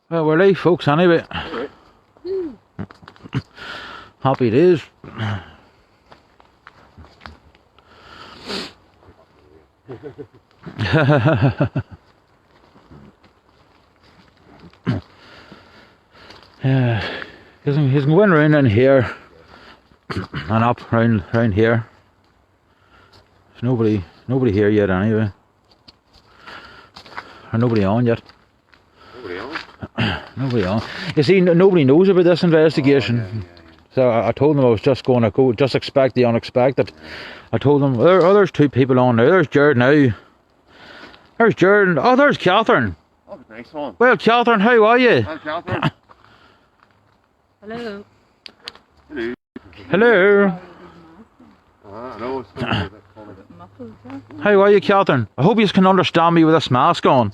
Well, we're late, folks, anyway. Alright. Happy days. Yeah, he's going round in here and up round here. There's nobody here yet anyway. Or nobody on yet. Nobody on? Nobody on. You see, nobody knows about this investigation. Yeah. So I told them I was just going to go, just expect the unexpected. I told them, there's two people on now. There's Jared now. There's Jared. Oh, there's Catherine. Oh, nice one. Well, Catherine, how are you? Hi, Catherine. Hello. Hello. Hello. I know it's going to be a bit funny. Muffled, yeah. How are you, Catherine? I hope you can understand me with this mask on.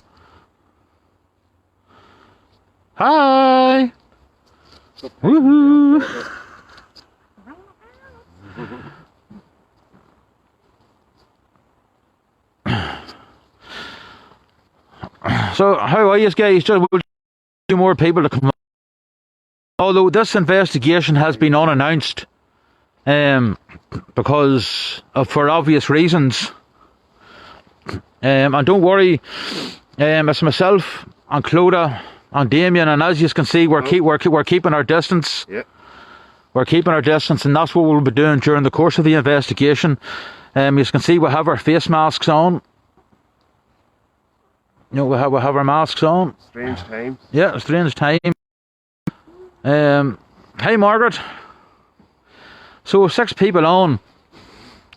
Hi. Woohoo. So, how are you guys? Just we'll do more people to come. Although this investigation has been unannounced, because for obvious reasons. And don't worry, it's myself and Clodagh and Damien, and as you can see, we're keeping our distance. Yeah. We're keeping our distance, and that's what we'll be doing during the course of the investigation. As you can see, we have our face masks on. You know, we have our masks on. Strange times. Yeah, strange time. Hey Margaret. So 6 people on.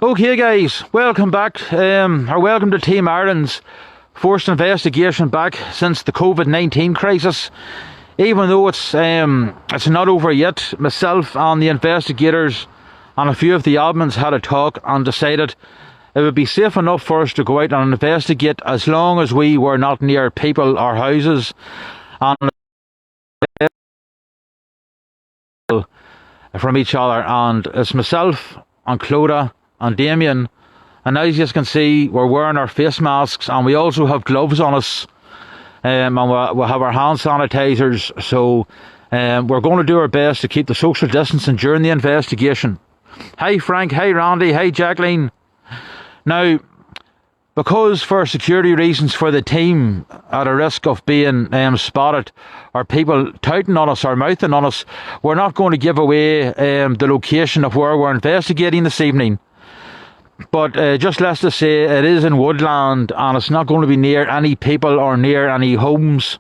Okay guys, welcome back, or welcome to Team Ireland's first investigation back since the COVID-19 crisis. Even though it's not over yet, myself and the investigators and a few of the admins had a talk and decided it would be safe enough for us to go out and investigate as long as we were not near people or houses and from each other. And it's myself and Clodagh and Damien, and as you can see, we're wearing our face masks, and we also have gloves on us, and we'll have our hand sanitizers. So we're going to do our best to keep the social distancing during the investigation. Hi Frank, hi Randy, hi Jacqueline. Now, because for security reasons for the team, at a risk of being spotted or people touting on us or mouthing on us, we're not going to give away the location of where we're investigating this evening. But just let's just say it is in woodland, and it's not going to be near any people or near any homes.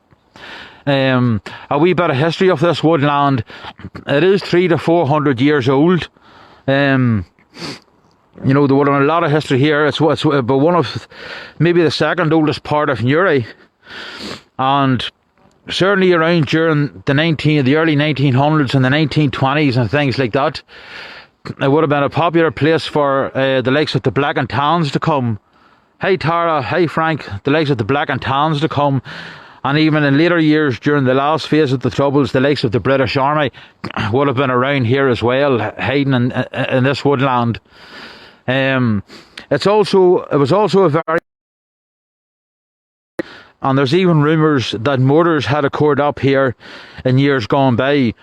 A wee bit of history of this woodland. It is 300 to 400 years old. You know, there was a lot of history here. It's but one of maybe the second oldest part of Newry, and certainly around during the early 1900s and the 1920s and things like that, it would have been a popular place for the likes of the Black and Tans to come. Hey Tara, hey Frank, the likes of the Black and Tans to come, and even in later years during the last phase of the Troubles, the likes of the British Army would have been around here as well, hiding in this woodland. It was also a very, and there's even rumours that murders had occurred up here in years gone by.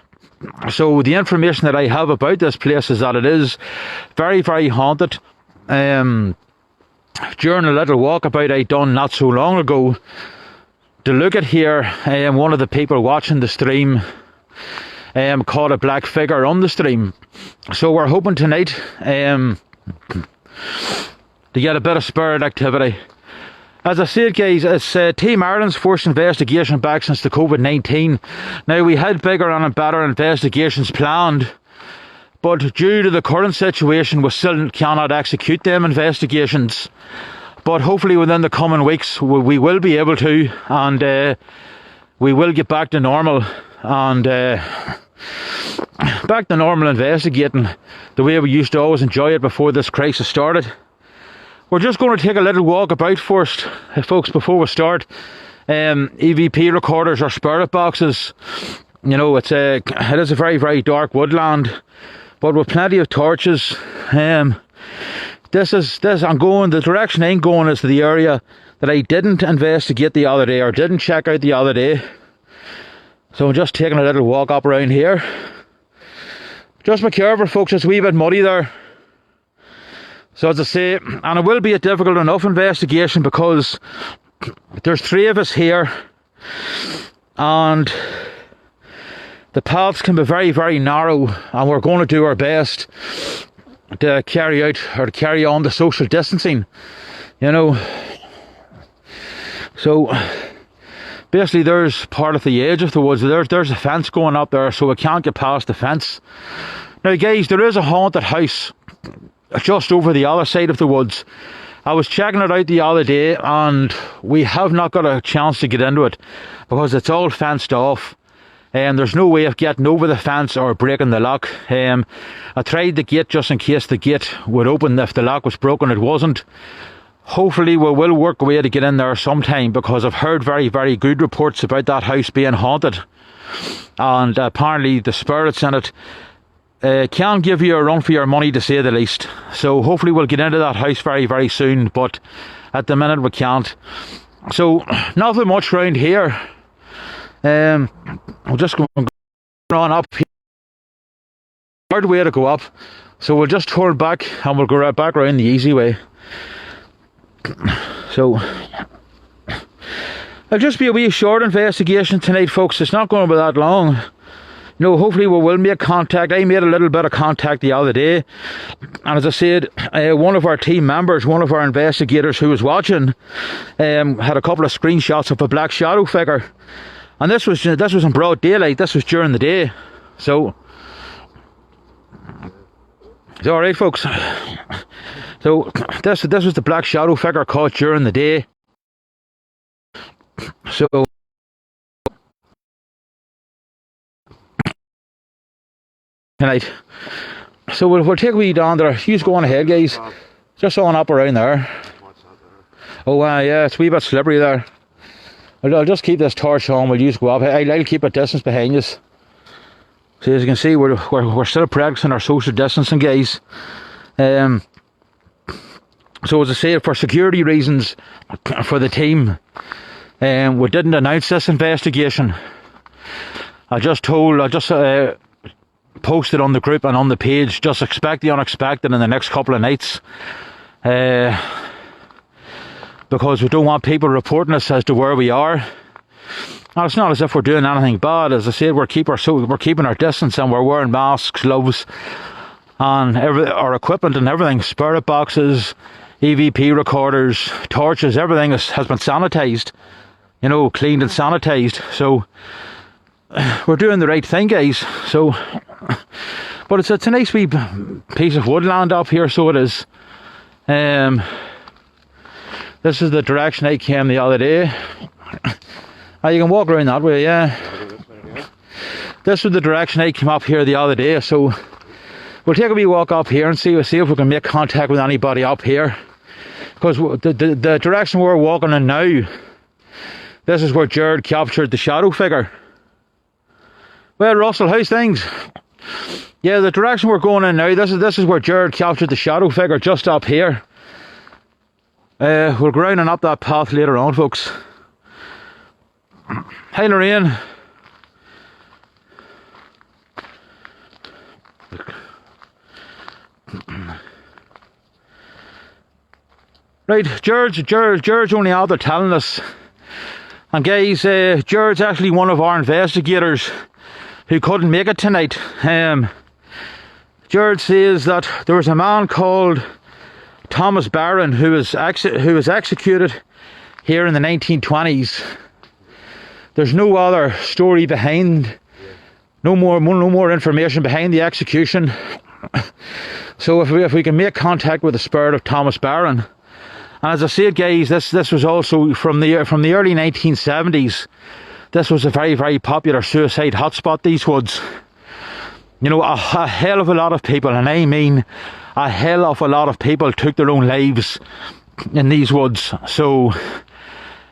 So the information that I have about this place is that it is very, very haunted. During a little walkabout I done not so long ago to look at here, one of the people watching the stream caught a black figure on the stream. So we're hoping tonight to get a bit of spirit activity. As I said guys, it's Team Ireland's first investigation back since the COVID-19. Now, we had bigger and better investigations planned, but due to the current situation we still cannot execute them investigations. But hopefully within the coming weeks we will be able to, and we will get back to normal, and back to normal investigating the way we used to always enjoy it before this crisis started. We're just going to take a little walk about first, folks, before we start. EVP recorders or spirit boxes. You know, it is a very, very dark woodland, but with plenty of torches. The direction I'm going is to the area that I didn't investigate the other day, or didn't check out the other day. So I'm just taking a little walk up around here. Just be careful, folks, it's a wee bit muddy there. So as I say, and it will be a difficult enough investigation because there's 3 of us here and the paths can be very, very narrow, and we're going to do our best to carry out or to carry on the social distancing, you know. So basically there's part of the edge of the woods, there's a fence going up there, so we can't get past the fence. Now guys, there is a haunted house just over the other side of the woods. I was checking it out the other day and we have not got a chance to get into it because it's all fenced off and there's no way of getting over the fence or breaking the lock. I tried the gate just in case the gate would open if the lock was broken. It wasn't. Hopefully we will work a way to get in there sometime because I've heard very, very good reports about that house being haunted, and apparently the spirits in it can give you a run for your money, to say the least. So hopefully we'll get into that house very, very soon, but at the minute we can't. So nothing much round here. We'll just go on up here. Hard way to go up, so we'll just turn back and we'll go right back around the easy way. So it'll just be a wee short investigation tonight, folks. It's not going to be that long. You know, hopefully we will make contact. I made a little bit of contact the other day, and as I said, one of our team members, one of our investigators who was watching, had a couple of screenshots of a black shadow figure, and this was in broad daylight. This was during the day, so it's all right, folks. So this was the black shadow figure caught during the day. So tonight. So we'll take a wee down there. You just go on ahead, guys. Just on up around there. Oh yeah, it's a wee bit slippery there. I'll just keep this torch on. We'll just go up. I'll keep a distance behind us. So as you can see, we're still practicing our social distancing, guys. So as I say, for security reasons, for the team, we didn't announce this investigation. I just posted on the group and on the page, just expect the unexpected in the next couple of nights, because we don't want people reporting us as to where we are. Now, it's not as if we're doing anything bad. As I said, we're keeping our distance, and we're wearing masks, gloves, and our equipment and everything, spirit boxes, EVP recorders, torches, everything has been sanitized, you know, cleaned and sanitized. So we're doing the right thing, guys. So, but it's a nice wee piece of woodland up here, so it is. This is the direction I came the other day. You can walk around that way, yeah. This was the direction I came up here the other day, so we'll take a wee walk up here and see if we can make contact with anybody up here. Because the direction we're walking in now, this is where Jared captured the shadow figure. Well, Russell, how's things? Yeah, the direction we're going in now, this is where Jared captured the shadow figure, just up here. We'll go round and up that path later on, folks. Hi, Lorraine. Right, George only out there telling us. And guys, George's actually one of our investigators who couldn't make it tonight. George says that there was a man called Thomas Barron who was executed here in the 1920s. There's no other story behind, no more information behind the execution. So if we can make contact with the spirit of Thomas Barron. And as I said, guys, this was also from the early 1970s. This was a very, very popular suicide hotspot, these woods. You know, a hell of a lot of people, and I mean a hell of a lot of people, took their own lives in these woods. So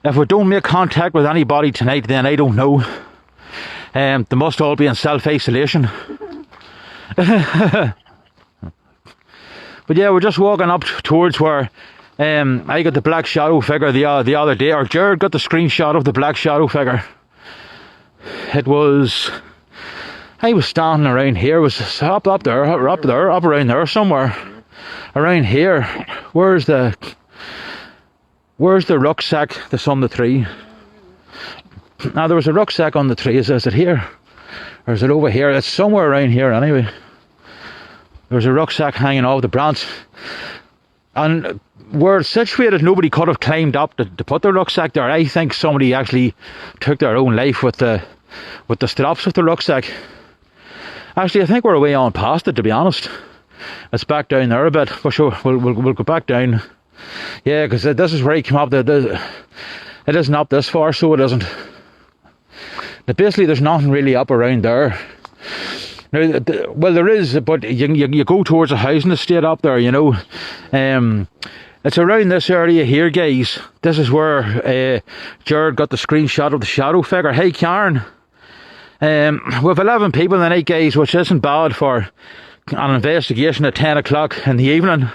if we don't make contact with anybody tonight, then I don't know. They must all be in self-isolation. But yeah, we're just walking up towards where I got the black shadow figure the other day, or Jared got the screenshot of the black shadow figure. it was, I was standing around here, it was up around there somewhere. Around here. Where's the rucksack that's on the tree? Now there was a rucksack on the tree. Is it here? Or is it over here? It's somewhere around here anyway. There's a rucksack hanging off the branch. And where it's situated, nobody could have climbed up to put the rucksack there. I think somebody actually took their own life with the straps of the rucksack. Actually, I think we're way on past it, to be honest. It's back down there a bit. But sure, we'll go back down. Yeah, because this is where he came up. It isn't up this far, so it isn't. Now, basically, there's nothing really up around there. Now, well, there is, but you go towards a housing estate up there, you know. It's around this area here, guys. This is where Jared got the screenshot of the shadow figure. Hey, Karen. With 11 people in the night, guys, which isn't bad for an investigation at 10 o'clock in the evening.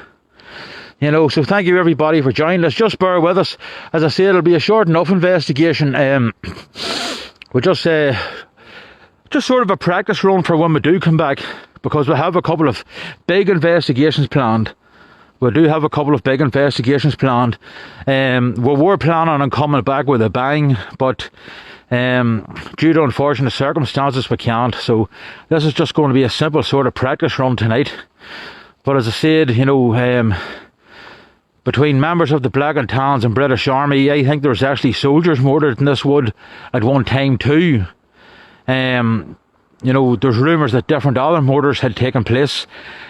You know, so thank you everybody for joining us. Just bear with us. As I said, it'll be a short enough investigation. We'll just sort of a practice run for when we do come back, because we have a couple of big investigations planned. We do have a couple of big investigations planned. We were planning on coming back with a bang, but due to unfortunate circumstances we can't. So this is just going to be a simple sort of practice run tonight. But as I said, you know, between members of the Black and Tans and British Army, I think there's actually soldiers murdered in this wood at one time too. You know, there's rumours that different other murders had taken place,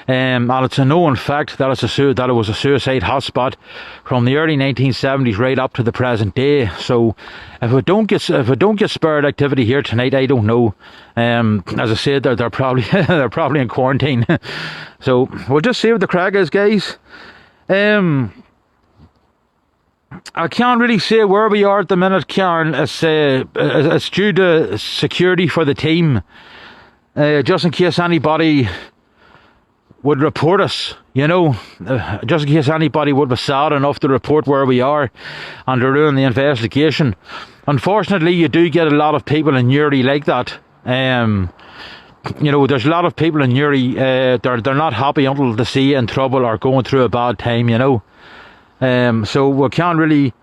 and it's a known fact that it was a suicide hotspot from the early 1970s right up to the present day. So if we don't get spared activity here tonight, I don't know. As I said, they're probably they're probably in quarantine. So we'll just see what the crack is, guys. I can't really say where we are at the minute, Karen. It's due to security for the team. Just in case anybody would report us, you know, just in case anybody would be sad enough to report where we are and to ruin the investigation. Unfortunately, you do get a lot of people in Newry like that. You know, there's a lot of people in Newry, they're not happy until they see you in trouble or going through a bad time, you know. So we can't really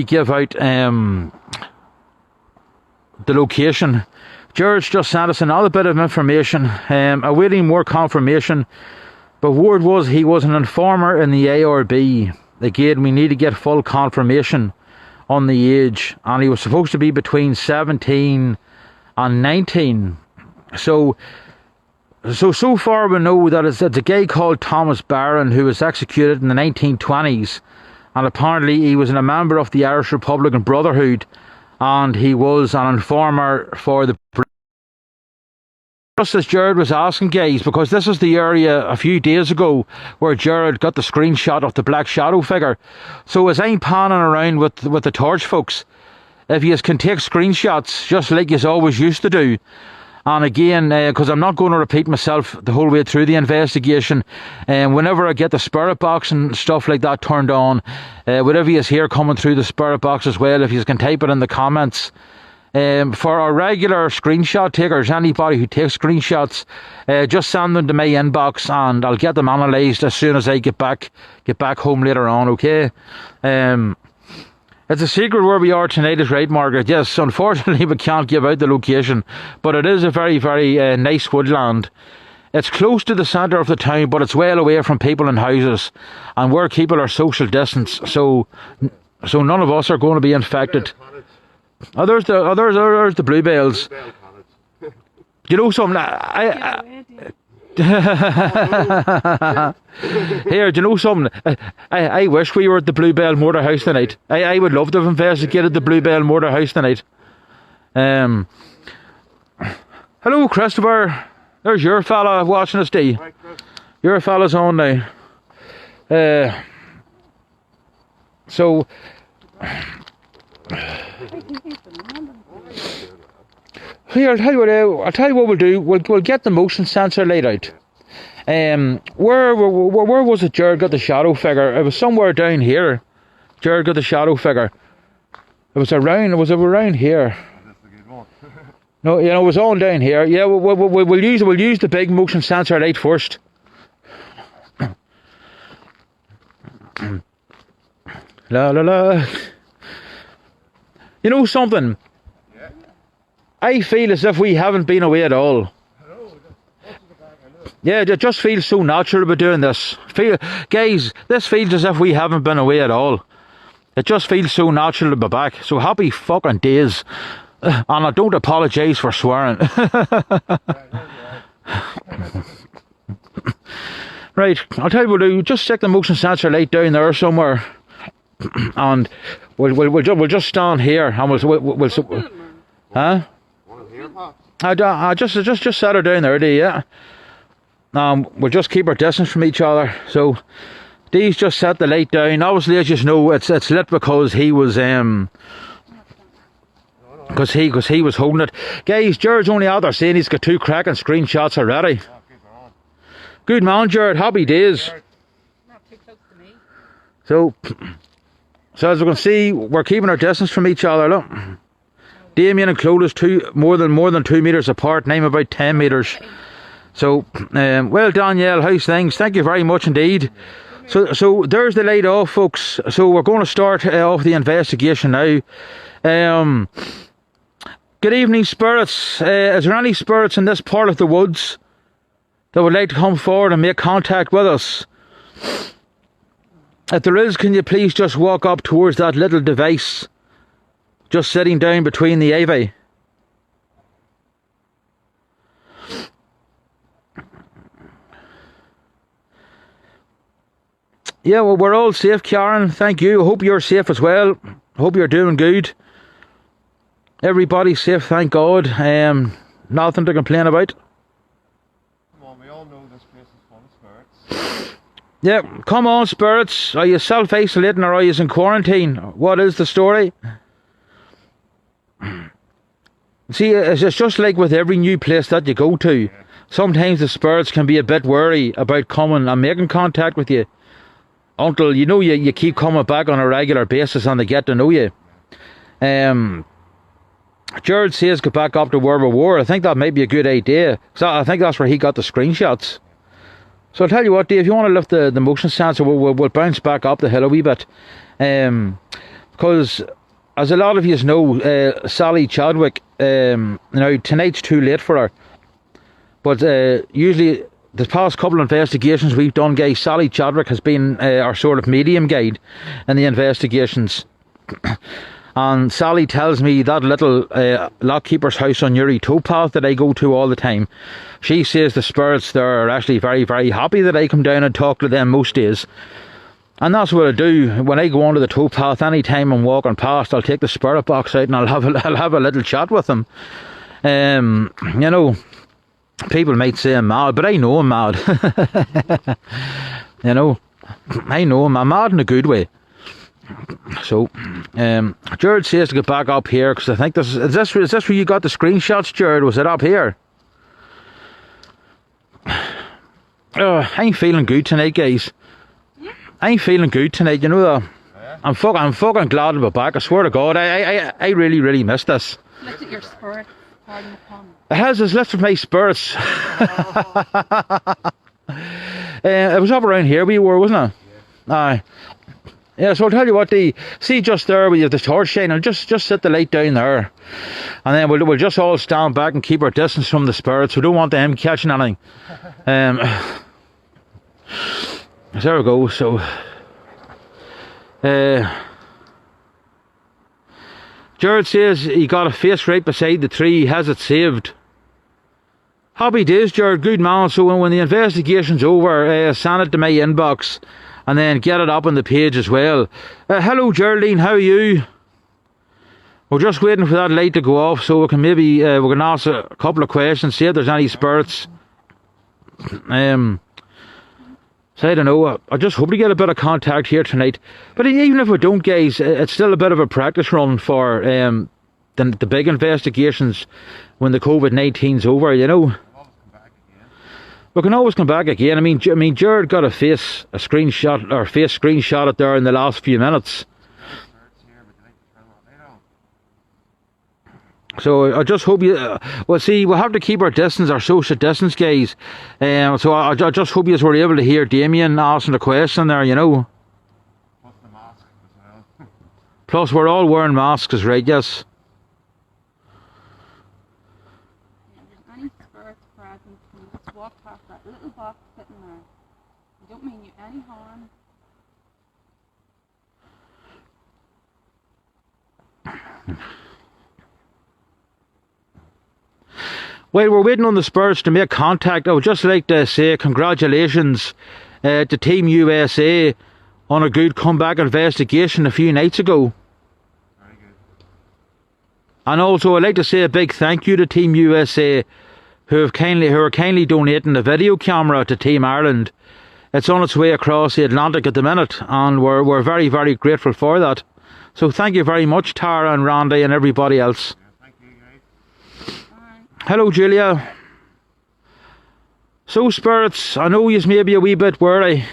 give out the location. George just sent us another bit of information, awaiting more confirmation, but word was he was an informer in the ARB. Again, we need to get full confirmation on the age, and he was supposed to be between 17 and 19. So far we know that it's a guy called Thomas Barron who was executed in the 1920s, and apparently he was a member of the Irish Republican Brotherhood, and he was an informer for the... Just as Jared was asking, guys, because this is the area a few days ago where Jared got the screenshot of the black shadow figure. So as I'm panning around with the torch, folks, if you can take screenshots just like you always used to do, and again, because I'm not going to repeat myself the whole way through the investigation, and whenever I get the spirit box and stuff like that turned on, whatever you hear coming through the spirit box as well, if you can type it in the comments. For our regular screenshot takers, anybody who takes screenshots, just send them to my inbox and I'll get them analysed as soon as I get back home later on, okay? It's a secret where we are tonight, is right, Margaret? Yes, unfortunately we can't give out the location, but it is a very, very nice woodland. It's close to the centre of the town, but it's well away from people and houses, and where people are social distance, so none of us are going to be infected. Oh, there's the bluebells. You know something? Here, do you know something? I wish we were at the Bluebell Murder House tonight. I would love to have investigated the Bluebell Murder House tonight. Hello, Christopher. There's your fella watching us, D. Your fella's on now. So... Here, I'll tell you what we'll do. We'll get the motion sensor laid out. Where was it Jared got the shadow figure? It was somewhere down here. Jared got the shadow figure. It was around here. No, you know, it was on down here. Yeah, we'll use the big motion sensor light first. La la la. You know something? Yeah. I feel as if we haven't been away at all. Yeah, it just feels so natural about doing this. Guys, this feels as if we haven't been away at all. It just feels so natural to be back. So happy fucking days. And I don't apologise for swearing. Right, I'll tell you what we'll do. Just stick the motion sensor light down there somewhere. And we'll just stand here and we'll huh? I just set her down there, do you? Yeah. We'll just keep our distance from each other. So Dee's just set the light down. Obviously, as you know, it's lit because he was because he was holding it. Guys, Jared's only out there saying he's got 2 cracking screenshots already. Good man, Jared. Happy days. Not too close to me. So as we can see, we're keeping our distance from each other. Look, Damien and Clodagh's more than 2 meters apart, and I'm about 10 meters. So, well, Danielle, how's things? Thank you very much indeed. So there's the light off, folks. So we're going to start off the investigation now. Good evening, spirits. Is there any spirits in this part of the woods that would like to come forward and make contact with us? If there is, can you please just walk up towards that little device just sitting down between the ivy? Yeah, well, we're all safe, Karen. Thank you. I hope you're safe as well. I hope you're doing good. Everybody's safe, thank God. Nothing to complain about. Come on, we all know this place is full of spirits. Yeah, come on, spirits. Are you self-isolating or are you in quarantine? What is the story? See, it's just like with every new place that you go to. Sometimes the spirits can be a bit wary about coming and making contact with you. Until, you know, you keep coming back on a regular basis and they get to know you. Jared says go back up to where we were. I think that might be a good idea. So I think that's where he got the screenshots. So I'll tell you what, Dave, if you want to lift the motion sensor, we'll bounce back up the hill a wee bit. Because, as a lot of you know, Sally Chadwick, now tonight's too late for her. But usually, the past couple of investigations we've done, guys, Sally Chadwick has been our sort of medium guide in the investigations. And Sally tells me that little lockkeeper's house on Uri Towpath that I go to all the time, she says the spirits there are actually very, very happy that I come down and talk to them most days. And that's what I do. When I go onto the towpath, anytime I'm walking past, I'll take the spirit box out and I'll have a little chat with them. You know, people might say I'm mad, but I know I'm mad. You know, I know I'm mad in a good way. So, Jared says to get back up here because I think is this where you got the screenshots, Jared? Was it up here? I ain't feeling good tonight, guys. I ain't feeling good tonight. You know that. Yeah. I'm fucking glad to be back. I swear to God, I really, really missed this. Lift at your spirit, pardon the pun. It has. It's lifted my spirits. It was up around here we were, wasn't it? Yeah. Aye. Yeah, so I'll tell you what, see just there where you have the torch shining, just set the light down there. And then we'll just all stand back and keep our distance from the spirits. We don't want them catching anything. So there we go, so... Jared says he got a face right beside the tree, he has it saved. Happy days, Jared, good man. So when the investigation's over, send it to my inbox. And then get it up on the page as well. Hello Geraldine, how are you? We're just waiting for that light to go off so we can maybe we can ask a couple of questions, see if there's any spirits. So I don't know, I just hope to get a bit of contact here tonight. But even if we don't, guys, it's still a bit of a practice run for the big investigations when the COVID-19's over, you know. We can always come back again. I mean, Jared got a face screenshot it there in the last few minutes. So I just hope you. Well, see, we'll have to keep our distance, our social distance, guys. So I just hope you were able to hear Damien asking the question there. You know. Plus the mask as well. Plus, we're all wearing masks, is right? Yes. If there's any spirits present, can you just walk past that little box sitting there? I don't mean you any harm. While we're waiting on the spirits to make contact, I would just like to say congratulations to Team USA on a good comeback investigation a few nights ago. Very good. And also I'd like to say a big thank you to Team USA who are kindly donating a video camera to Team Ireland. It's on its way across the Atlantic at the minute, and we're very, very grateful for that. So thank you very much, Tara and Randy and everybody else. Yeah, thank you guys. Hello, Julia. So, spirits, I know you may be a wee bit worried,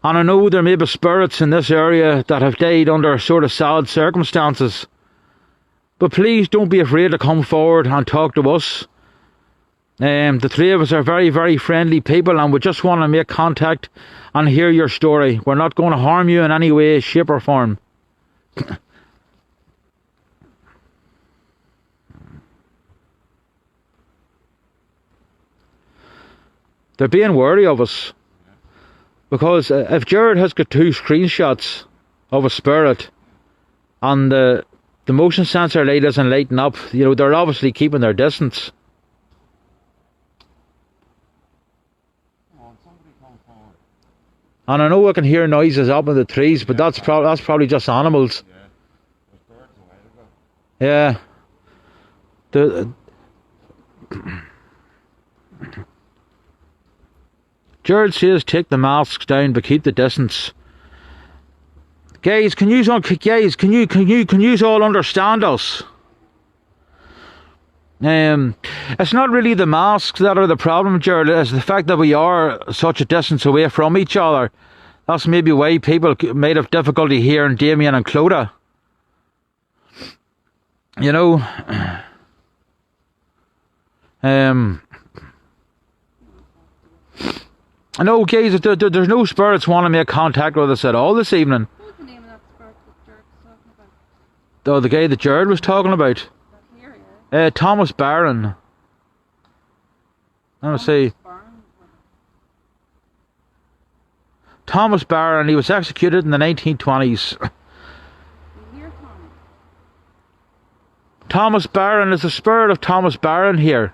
and I know there may be spirits in this area that have died under sort of sad circumstances. But please don't be afraid to come forward and talk to us. The three of us are very, very friendly people, and we just want to make contact and hear your story. We're not going to harm you in any way, shape or form. They're being wary of us. Because if Jared has got 2 screenshots of a spirit and the motion sensor light isn't lighting up, you know, they're obviously keeping their distance. Come on, somebody come forward. And I know I can hear noises up in the trees, but that's probably just animals. Yeah. There's birds a while ago. Yeah. Jared says take the masks down but keep the distance. Guys, can you all understand us? It's not really the masks that are the problem, Jared. It's the fact that we are such a distance away from each other. That's maybe why people might have difficulty hearing Damien and Clodagh. You know. I know, guys, there's no spirits want to make contact with us at all this evening. What's the name of that spirit that Jared was talking about? Oh, the guy that Jared was talking about. That here, yeah? Thomas Barron. Let me see. Thomas Barron, he was executed in the 1920s. You hear Tommy? Thomas Barron, is the spirit of Thomas Barron here?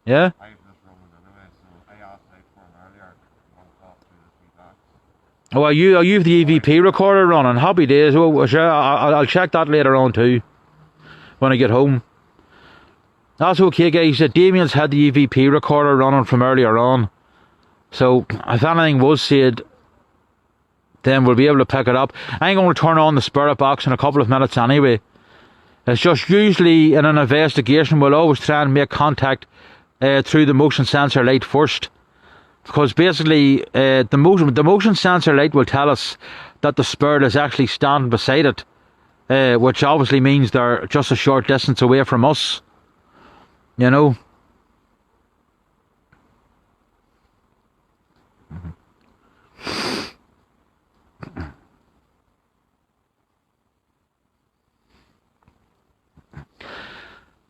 Yeah? I have this room anyway, so I asked out for him earlier. I want to talk to the 3 backs. Oh, are you have the EVP recorder running? Happy days. Oh, sure, I'll check that later on too, when I get home. That's okay, guys. Damien's had the EVP recorder running from earlier on. So, if anything was said, then we'll be able to pick it up. I ain't going to turn on the spirit box in a couple of minutes anyway. It's just usually in an investigation we'll always try and make contact through the motion sensor light first. Because basically the motion sensor light will tell us that the spirit is actually standing beside it. Which obviously means they're just a short distance away from us. You know.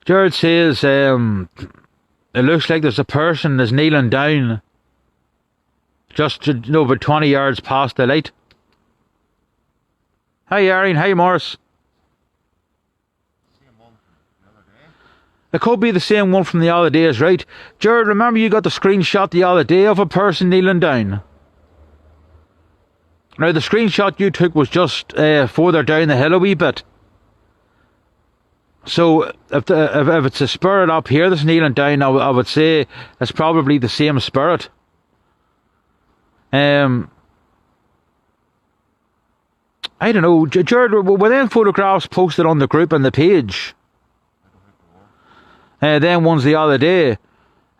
Jared says it looks like there's a person is kneeling down just about 20 yards past the light. Hi Arian, hi Morris. Same one from the other day. It could be the same one from the other days, right? Jared, remember you got the screenshot the other day of a person kneeling down? Now the screenshot you took was just further down the hill a wee bit. So if it's a spirit up here that's kneeling down, I would say it's probably the same spirit. I don't know, Jared, were then photographs posted on the group and the page? Then ones the other day.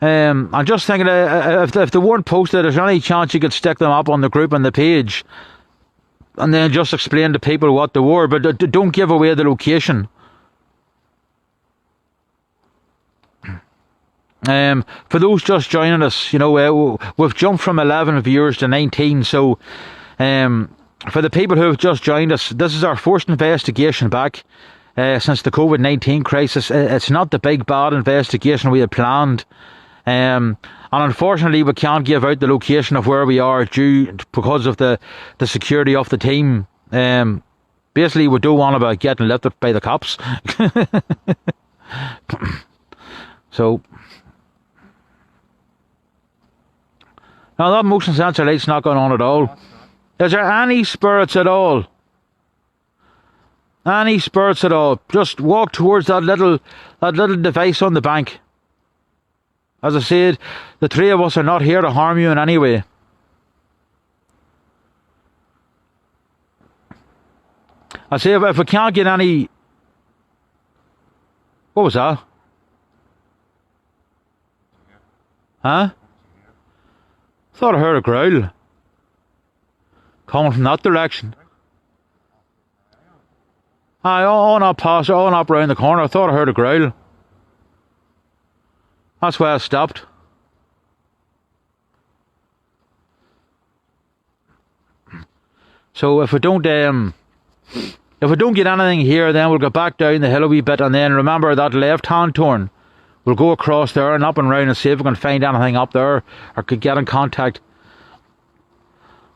I'm just thinking if they weren't posted, is there any chance you could stick them up on the group and the page? and then just explain to people what they were, but don't give away the location. For those just joining us, you know, we've jumped from 11 viewers to 19, so for the people who have just joined us, this is our first investigation back since the COVID-19 crisis. It's not the big bad investigation we had planned, and unfortunately we can't give out the location of where we are because of the security of the team. Basically we don't want to be getting lifted by the cops. So now that motion sensor light's not going on at all. Is there any spirits at all? Any spirits at all? Just walk towards that little device on the bank. As I said, the three of us are not here to harm you in any way. I say if we can't get any... What was that? Huh? Thought I heard a growl coming from that direction. Aye, on up round the corner. I thought I heard a growl. That's why I stopped. So if we don't get anything here, then we'll go back down the hill a wee bit, and then remember that left hand turn. We'll go across there and up and round and see if we can find anything up there or could get in contact.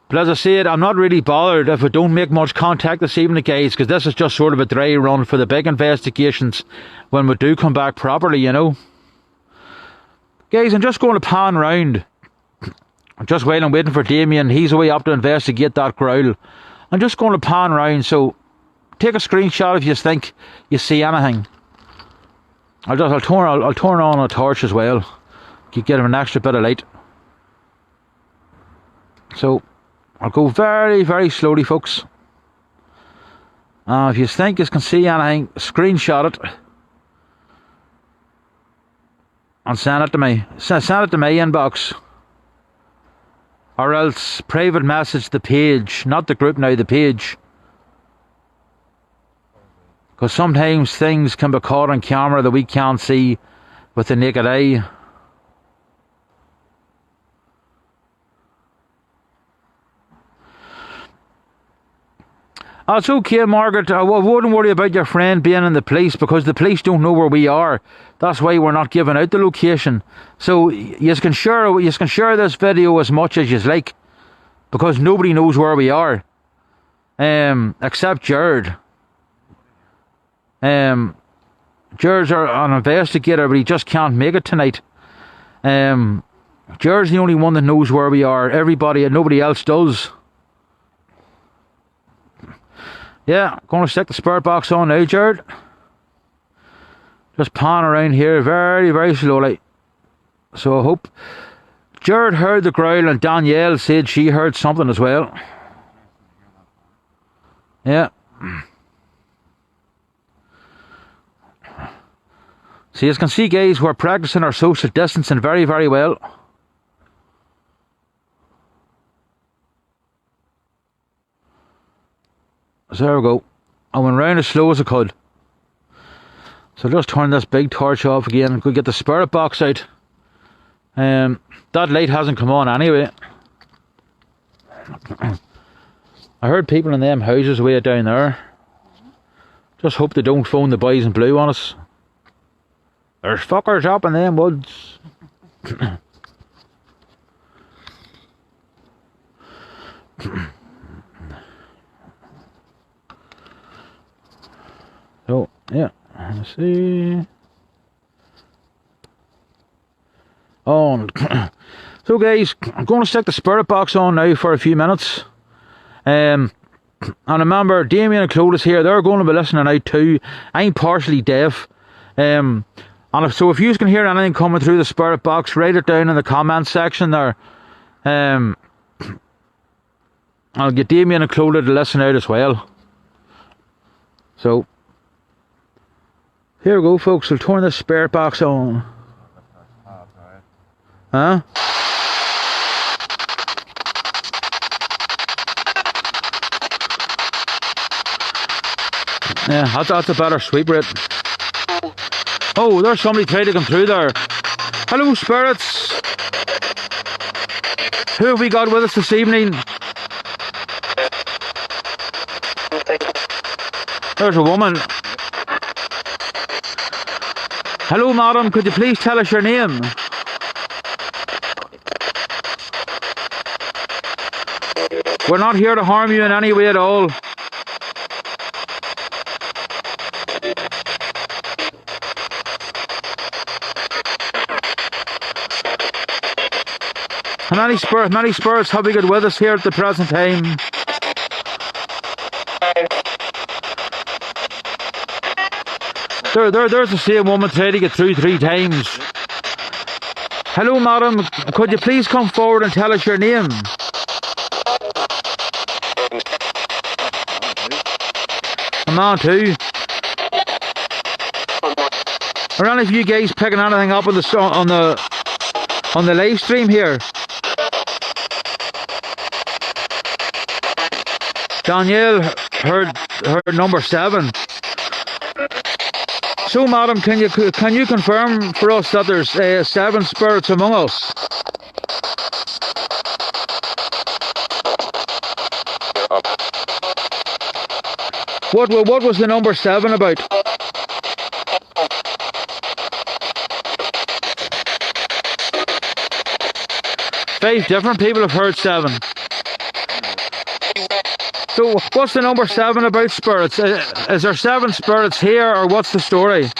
But as I said, I'm not really bothered if we don't make much contact this evening, guys, because this is just sort of a dry run for the big investigations when we do come back properly, you know. Guys, I'm just going to pan round. Just while I'm waiting for Damien, he's away up to investigate that growl. I'm just going to pan round, so take a screenshot if you think you see anything. I'll turn on a torch as well. Get him an extra bit of light. So I'll go very, very slowly, folks. If you think you can see anything, screenshot it and send it to me. Send it to my inbox, or else private message the page, not the group now, the page. Because sometimes things can be caught on camera that we can't see with the naked eye. Oh, it's okay, Margaret. I wouldn't worry about your friend being in the police, because the police don't know where we are. That's why we're not giving out the location. So you can share this video as much as you like, because nobody knows where we are, except Jared. Jared's an investigator, but he just can't make it tonight. Jared's the only one that knows where we are. Nobody else does. Yeah, going to stick the spirit box on now, Jared. Just pan around here very, very slowly. So I hope Jared heard the growl, and Danielle said she heard something as well. Yeah. So as you can see, guys, we're practicing our social distancing very, very well. So there we go. I went round as slow as I could. So just turn this big torch off again and go get the spirit box out. That light hasn't come on anyway. I heard people in them houses way down there. Just hope they don't phone the boys in blue on us. There's fuckers up in them woods. So, yeah, let's see. Oh, so guys, I'm going to stick the spirit box on now for a few minutes. And remember, Damien and Clovis here, they're going to be listening out too. I'm partially deaf. So if you can hear anything coming through the spirit box, write it down in the comments section there. I'll get Damien and Clovis to listen out as well. So here we go, folks. We'll turn this spirit box on. Huh? Yeah, that's a better sweep rate. Oh, there's somebody trying to come through there. Hello, spirits. Who have we got with us this evening? There's a woman. Hello, madam. Could you please tell us your name? We're not here to harm you in any way at all. How many spirits have we got with us here at the present time? There's the same woman trying to get through 3 times. Hello, madam. Could you please come forward and tell us your name? A man too. Are any of you guys picking anything up on the live stream here? Danielle heard number 7. So, madam, can you confirm for us that there's 7 spirits among us? What was the number 7 about? Five different people have heard 7. So what's the number 7 about, spirits? Is there 7 spirits here, or what's the story?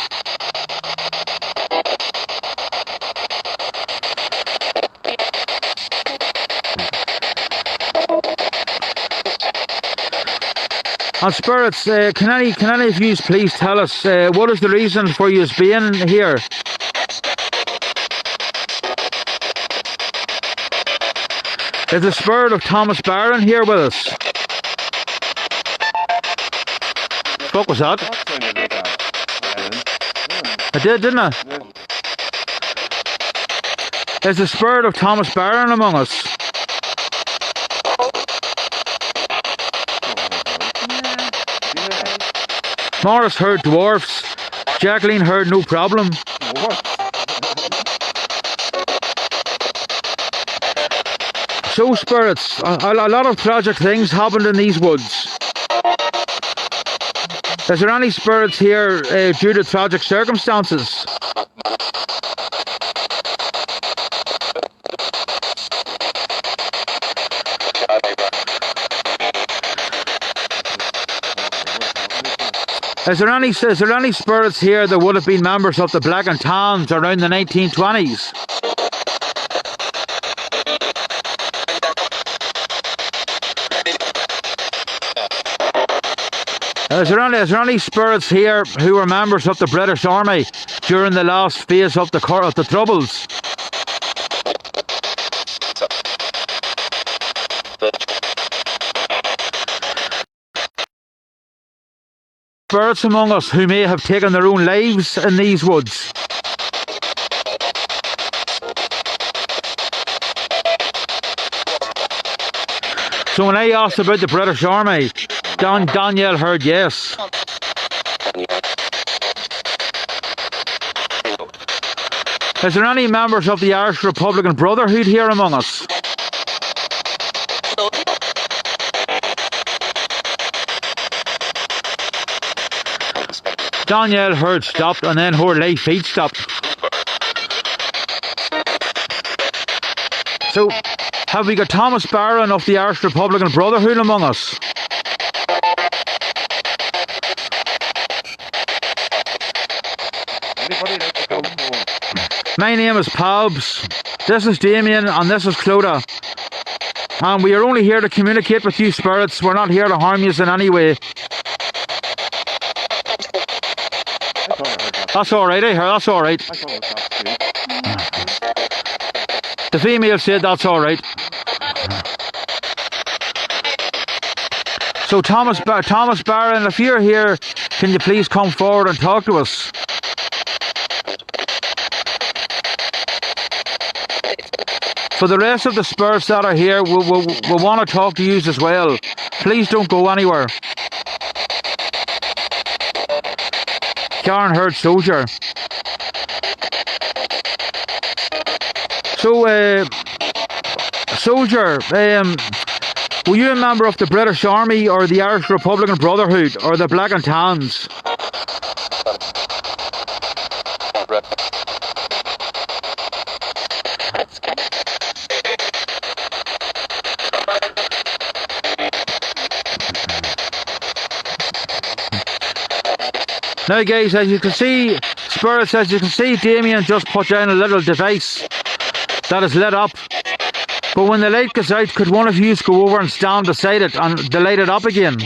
And spirits, can any of you please tell us what is the reason for you being here? Is the spirit of Thomas Barron here with us? What was that? I did, didn't I? Yeah. Is the spirit of Thomas Barron among us? Morris heard dwarfs. Jacqueline heard no problem. So, spirits, a lot of tragic things happened in these woods. Is there any spirits here due to tragic circumstances? Is there any spirits here that would have been members of the Black and Tans around the 1920s? Is there any spirits here who were members of the British Army during the last phase of the Troubles? Spirits among us who may have taken their own lives in these woods? So when I asked about the British Army, Danielle heard yes. Is there any members of the Irish Republican Brotherhood here among us? Danielle heard stopped, and then her light feet stopped. So, have we got Thomas Barron of the Irish Republican Brotherhood among us? My name is Pabs, this is Damien, and this is Clodagh. And we are only here to communicate with you, spirits. We're not here to harm you in any way. That's alright, I heard, that's alright. The female said that's alright. So Thomas Barron, if you're here, can you please come forward and talk to us? For the rest of the spirits that are here, we want to talk to you as well. Please don't go anywhere. Karen Hurd Soldier. So, Soldier, were you a member of the British Army or the Irish Republican Brotherhood or the Black and Tans? Now guys, as you can see, spirits, as you can see, Damien just put down a little device that is lit up. But when the light goes out, could one of you go over and stand beside it and to light it up again?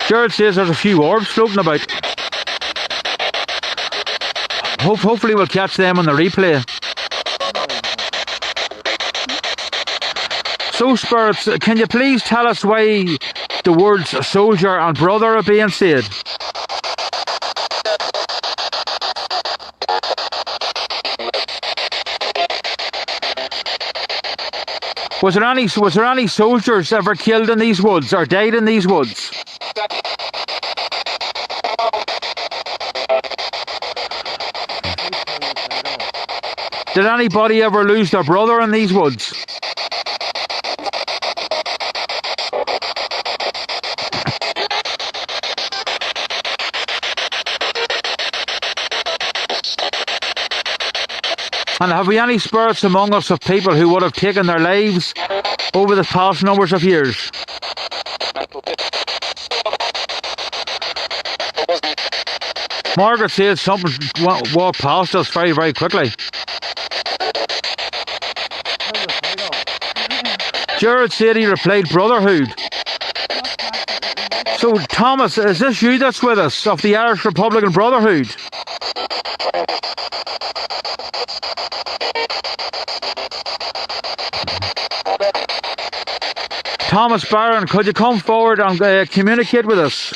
Jared says there's a few orbs floating about. Hopefully we'll catch them on the replay. So spirits, can you please tell us why the words soldier and brother are being said? Was there any soldiers ever killed in these woods or died in these woods? Did anybody ever lose their brother in these woods? And have we any spirits among us of people who would have taken their lives over the past numbers of years? Margaret says something walked past us very, very quickly. Jared said he replied Brotherhood. So Thomas, is this you that's with us, of the Irish Republican Brotherhood? Thomas Barron, could you come forward and communicate with us?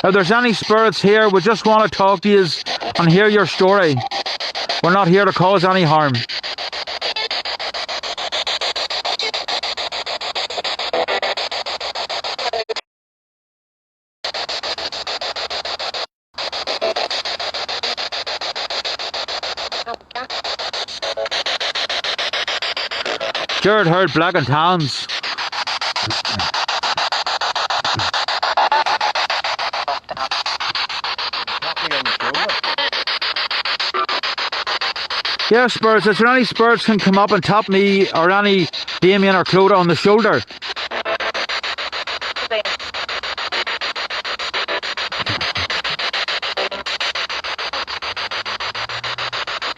If there's any spirits here, we just want to talk to you and hear your story. We're not here to cause any harm. Jared heard Black and Tans. Yeah, spirits, is there any spirits can come up and tap me or any Damien or Clodagh on the shoulder?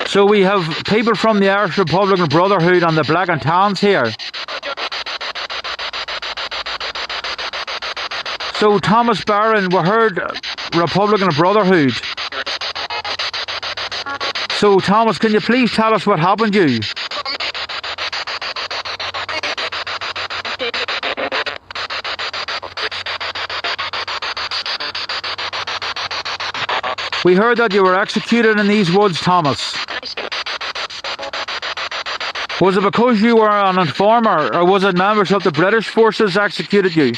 So we have people from the Irish Republican Brotherhood and the Black and Tans here. So Thomas Barron, we heard Republican Brotherhood. So Thomas, can you please tell us what happened to you? We heard that you were executed in these woods, Thomas. Was it because you were an informer, or was it members of the British forces executed you?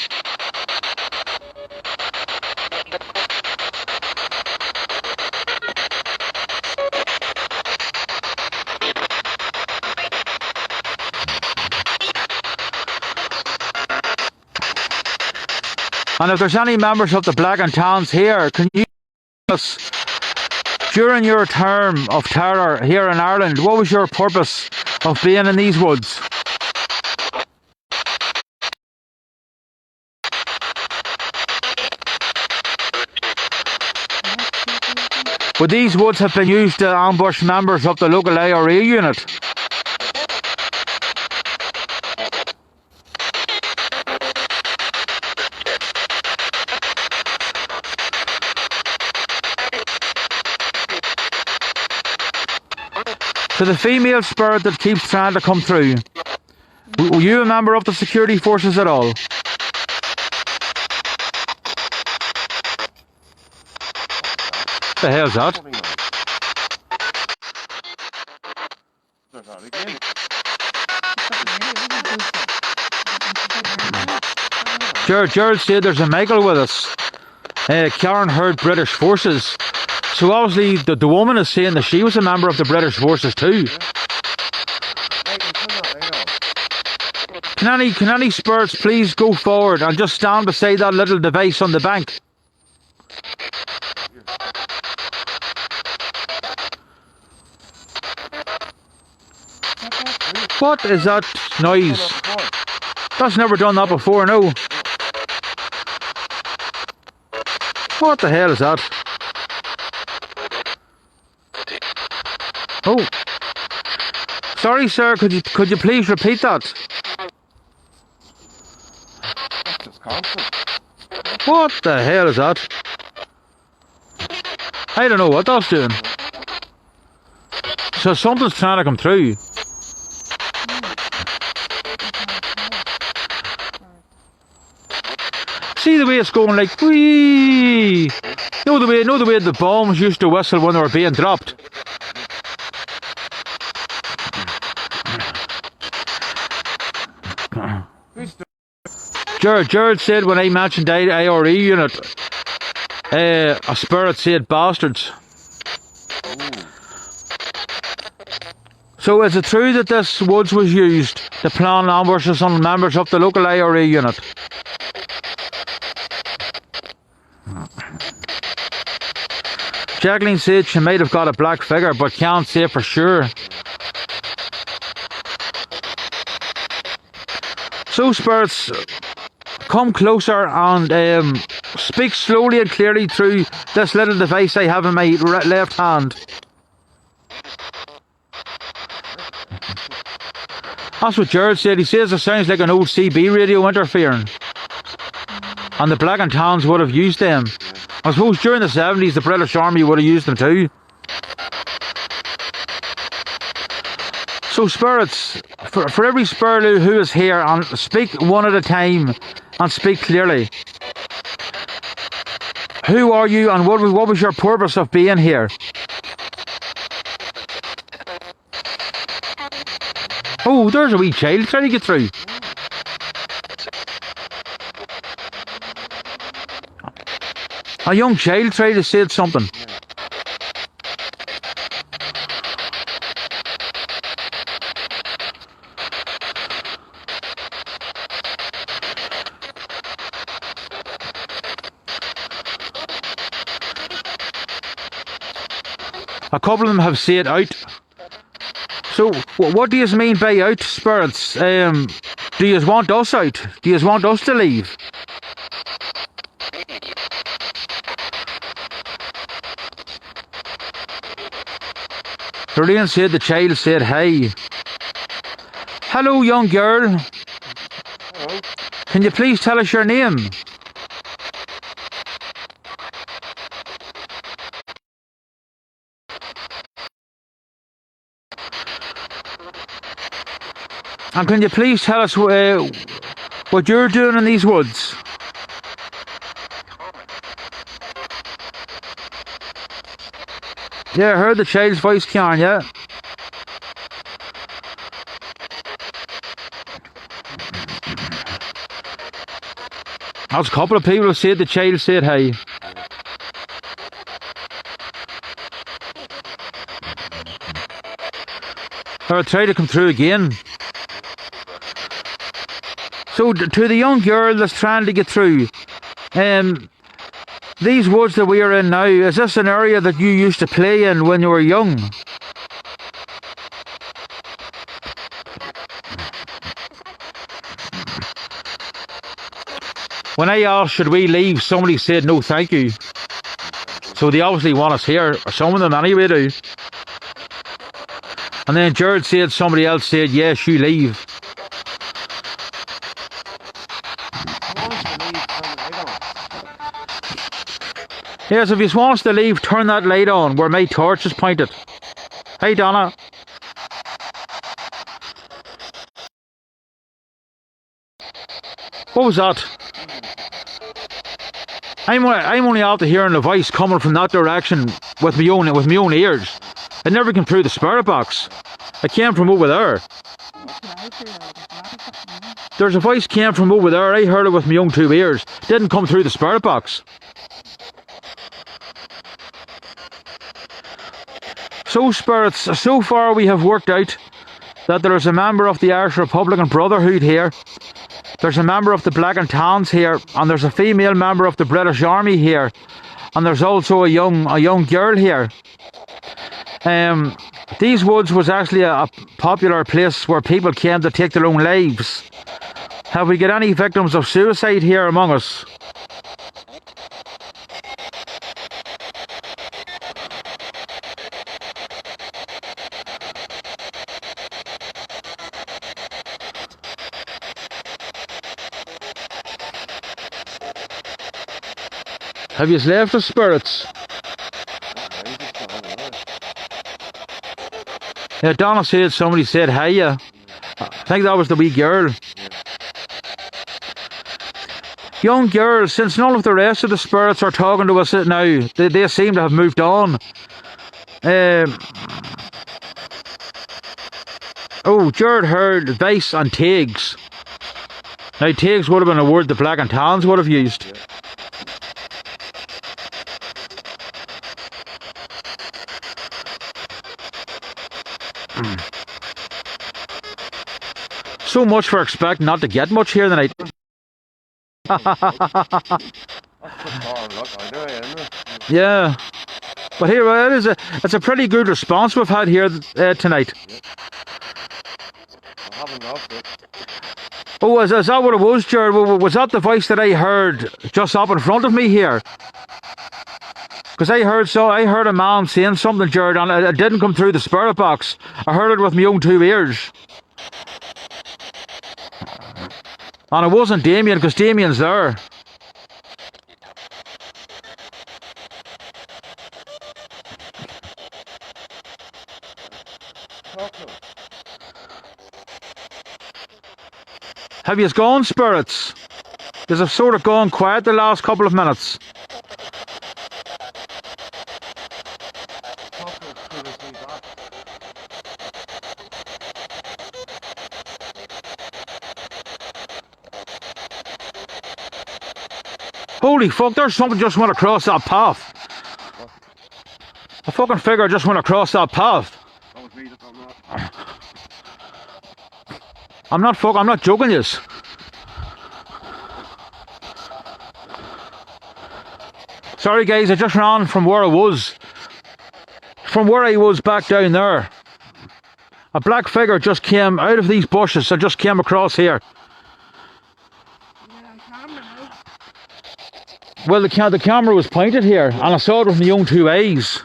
And if there's any members of the Black and Tans here, can you tell us, during your term of terror here in Ireland, what was your purpose of being in these woods? Would these woods have been used to ambush members of the local IRA unit? To the female spirit that keeps trying to come through, were you a member of the security forces at all? The hell's that? Putting on. There's that again. Gerald said there's a Michael with us. Karen heard British forces. So obviously the woman is saying that she was a member of the British forces too. Right, you turn that light on. Can any spirits please go forward and just stand beside that little device on the bank? What is that noise? That's never done that before, no. What the hell is that? Oh. Sorry sir, could you please repeat that? That's just constant. What the hell is that? I don't know what that's doing. So something's trying to come through. See the way it's going like wee. Know the way the bombs used to whistle when they were being dropped. Jared said when I mentioned IRE unit, a spirit said bastards. So is it true that this woods was used to plan ambushes on members of the local IRE unit? Jacqueline said she might have got a black figure but can't say for sure. So spirits, come closer and speak slowly and clearly through this little device I have in my left hand. That's what Jared said. He says it sounds like an old CB radio interfering. And the Black and Tans would have used them. I suppose during the 70s the British Army would have used them too. So spirits, for every spirit who is here, and speak one at a time and speak clearly. Who are you and what was your purpose of being here? Oh, there's a wee child trying to get through. A young child tried to say something. A couple of them have said out. So, what do you mean by out, spirits? Do you want us out? Do you want us to leave? Lorraine said the child said hi. Hello, young girl. Hello. Can you please tell us your name? And can you please tell us what you're doing in these woods? Yeah, I heard the child's voice, Karen, yeah? There's a couple of people who said the child said hi. I'll try to come through again. So to the young girl that's trying to get through, these woods that we are in now, is this an area that you used to play in when you were young? When I asked should we leave, somebody said no thank you. So they obviously want us here, or some of them anyway do. And then Jared said somebody else said yes, you leave. Yes, if you want us to leave, turn that light on where my torch is pointed. Hey Donna. What was that? I'm only after hearing the voice coming from that direction with my own ears. It never came through the spirit box. It came from over there. There's a voice came from over there. I heard it with my own 2 ears. Didn't come through the spirit box. So spirits, so far we have worked out that there is a member of the Irish Republican Brotherhood here. There's a member of the Black and Tans here, and there's a female member of the British Army here, and there's also a young girl here. These woods was actually a popular place where people came to take their own lives. Have we got any victims of suicide here among us? Have you left the spirits? Yeah, Donna said somebody said hi. Yeah. I think that was the wee girl. Young girls, since none of the rest of the spirits are talking to us now, they seem to have moved on. Oh, Jared heard Vice and Tiggs. Now, Tiggs would have been a word the Black and Tans would have used. So much for expecting not to get much here tonight. Yeah, but here it is. It's a pretty good response we've had here tonight. Oh, is that what it was, Jared? Was that the voice that I heard just up in front of me here? Because I heard a man saying something, Jared, and it didn't come through the spirit box. I heard it with my own 2 ears. And it wasn't Damien, because Damien's there. Have you gone, spirits? Because I've sort of gone quiet the last couple of minutes. Holy fuck, there's something just went across that path. A fucking figure just went across that path. I'm not joking yous. Sorry guys, I just ran from where I was. From where I was back down there. A black figure just came out of these bushes and just came across here. Well, the camera was pointed here, and I saw it with my own 2 eyes.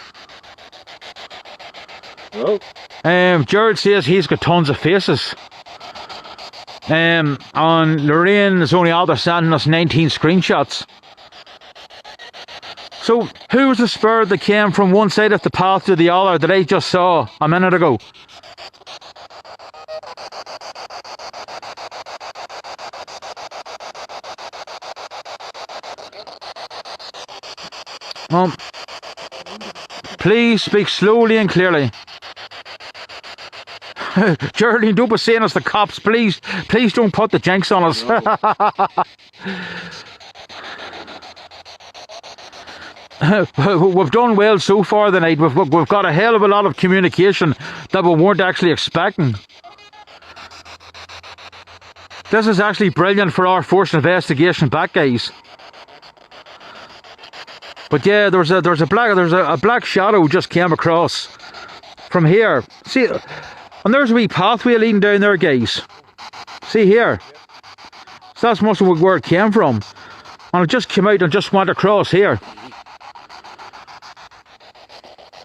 Hello? Jared says he's got tons of faces. And Lorraine is only out there sending us 19 screenshots. So, who was the spirit that came from one side of the path to the other that I just saw a minute ago? Please speak slowly and clearly. Geraldine, don't be saying us the cops, please. Please don't put the jinx on us. We've done well so far tonight. We've got a hell of a lot of communication that we weren't actually expecting. This is actually brilliant for our forced investigation back, guys. But yeah, there's a black shadow just came across from here. See, and there's a wee pathway leading down there, guys. See here. So that's most of where it came from. And it just came out and just went across here.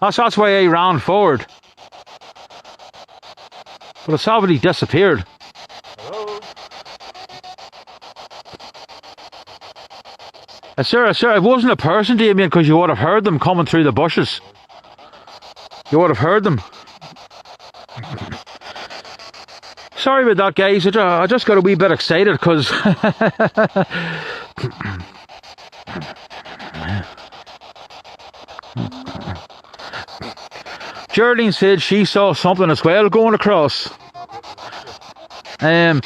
That's why I ran forward. But it's already disappeared. Hello? Sir, it wasn't a person, Damien, because you would have heard them coming through the bushes. You would have heard them. Sorry about that, guys. I just got a wee bit excited because Geraldine said she saw something as well going across. The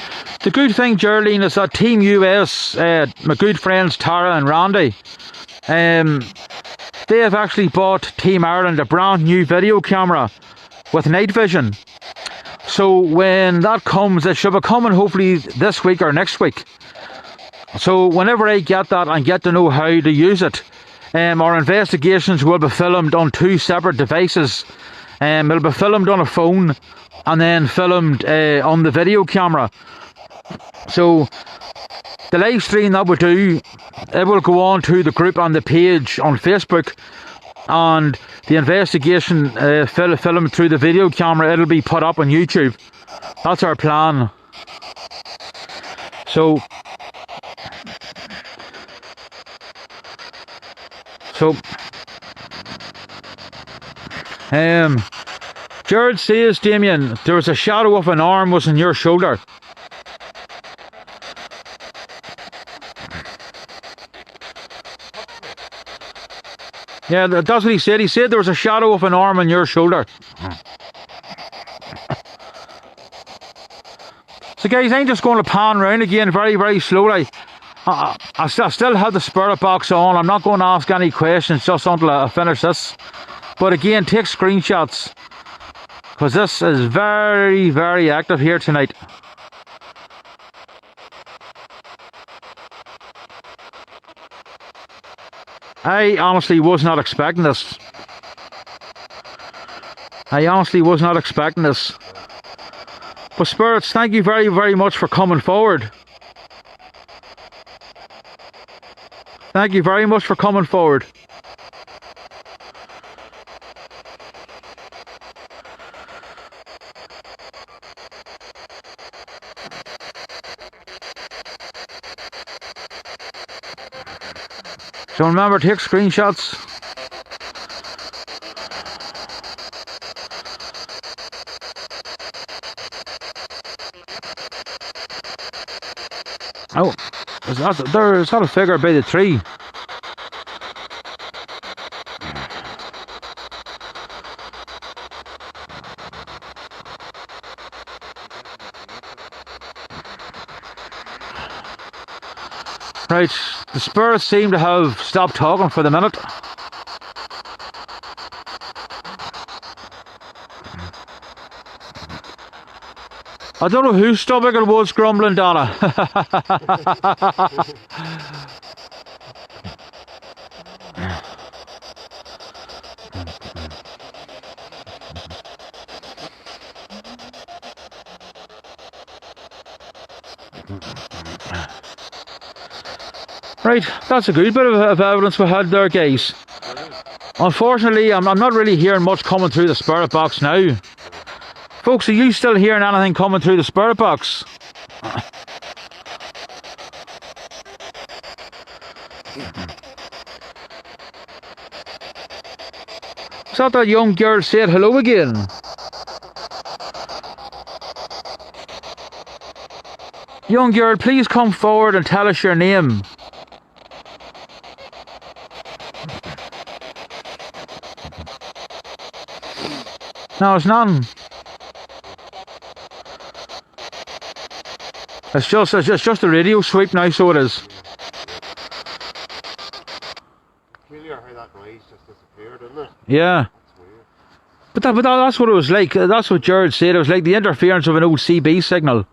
good thing, Geraldine, is that Team US, my good friends Tara and Randy, they have actually bought Team Ireland a brand new video camera with night vision. So when that comes, it should be coming hopefully this week or next week. So whenever I get that and get to know how to use it, our investigations will be filmed on 2 separate devices. It'll be filmed on a phone and then filmed on the video camera. So the live stream that we do, it will go on to the group on the page on Facebook, and the investigation filmed through the video camera, it'll be put up on YouTube. That's our plan. So Jared says, Damien, there was a shadow of an arm was on your shoulder. Yeah, that's what he said. He said there was a shadow of an arm on your shoulder. So guys, I'm just going to pan round again very, very slowly. I still have the spirit box on. I'm not going to ask any questions just until I finish this. But again, take screenshots, because this is very, very active here tonight. I honestly was not expecting this. But spirits, thank you very, very much for coming forward. Thank you very much for coming forward. So remember, take screenshots. Oh, is that a figure by the tree? Right, the spirits seem to have stopped talking for the minute. I don't know whose stomach it was grumbling, Donna. Right, that's a good bit of evidence we had there, guys. Unfortunately, I'm not really hearing much coming through the spirit box now. Folks, are you still hearing anything coming through the spirit box? Is that young girl said hello again? Young girl, please come forward and tell us your name. No, it's none. It's just a radio sweep now, so it is. Peculiar how that noise just disappeared, isn't it? Yeah. But that's what it was like. That's what Jared said. It was like the interference of an old CB signal,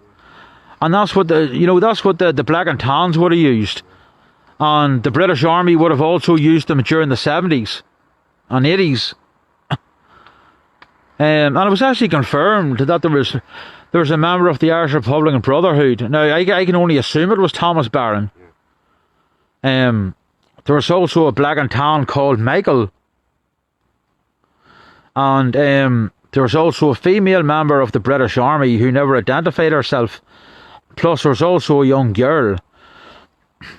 and that's what the black and tans would have used, and the British Army would have also used them during the 70s and 80s. And it was actually confirmed that there was a member of the Irish Republican Brotherhood. Now I can only assume it was Thomas Barron. There was also a black and tan called Michael, and there was also a female member of the British Army who never identified herself. Plus there was also a young girl.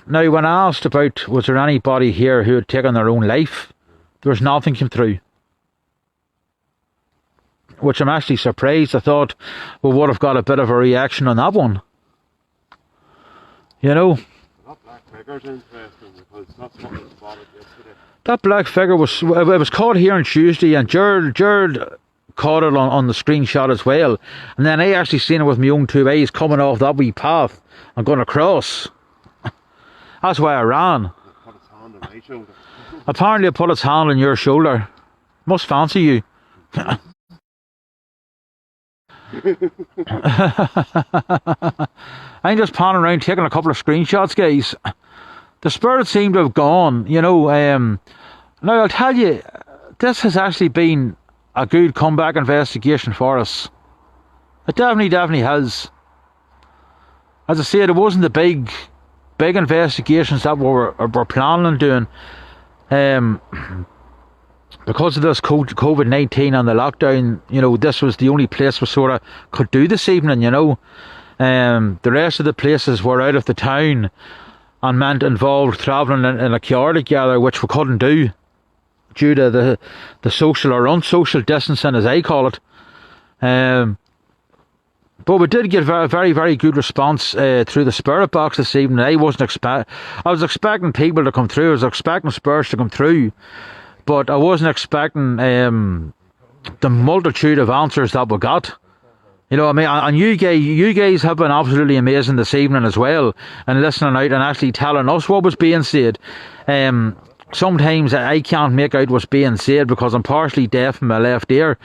Now when asked about was there anybody here who had taken their own life, there was nothing came through. Which I'm actually surprised. I thought we would have got a bit of a reaction on that one. You know? That black figure's interesting because that's what we spotted yesterday. That black figure was caught here on Tuesday, and Jared caught it on the screenshot as well. And then I actually seen it with my own 2 eyes coming off that wee path and going across. That's why I ran. Put its hand on my shoulder. Apparently it put its hand on your shoulder. Must fancy you. I'm just panning around taking a couple of screenshots, guys. The spirit seemed to have gone, you know. Now I'll tell you, this has actually been a good comeback investigation for us. It definitely has. As I said, it wasn't the big investigations that we're planning on doing. Because of this COVID-19 and the lockdown, you know, this was the only place we sort of could do this evening, you know. The rest of the places were out of the town and involved travelling in a car together, which we couldn't do due to the social or unsocial distancing, as I call it. But we did get very good response through the spirit box this evening. I was expecting people to come through. I was expecting spirits to come through, but I wasn't expecting the multitude of answers that we got. You know what I mean? And you guys have been absolutely amazing this evening as well, and listening out and actually telling us what was being said. Sometimes I can't make out what's being said because I'm partially deaf in my left ear.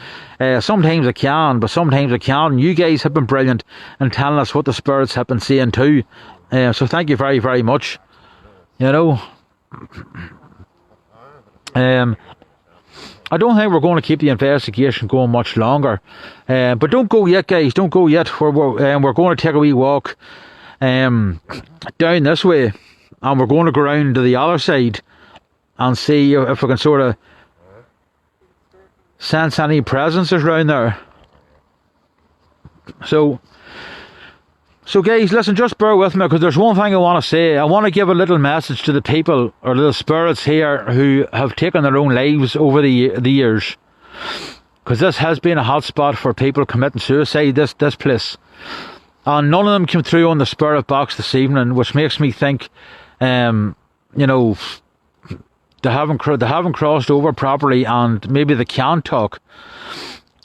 Sometimes I can, but sometimes I can't. And you guys have been brilliant in telling us what the spirits have been saying too. So thank you very much. You know, I don't think we're going to keep the investigation going much longer. But don't go yet, guys. Don't go yet. We're going to take a wee walk down this way, and we're going to go around to the other side and see if we can sort of sense any presences around there. So guys, listen, just bear with me, because there's one thing I want to say. I want to give a little message to the people, or the spirits here, who have taken their own lives over the years, because this has been a hot spot for people committing suicide, this place. And none of them came through on the spirit box this evening, which makes me think, you know, they haven't crossed over properly, and maybe they can't talk.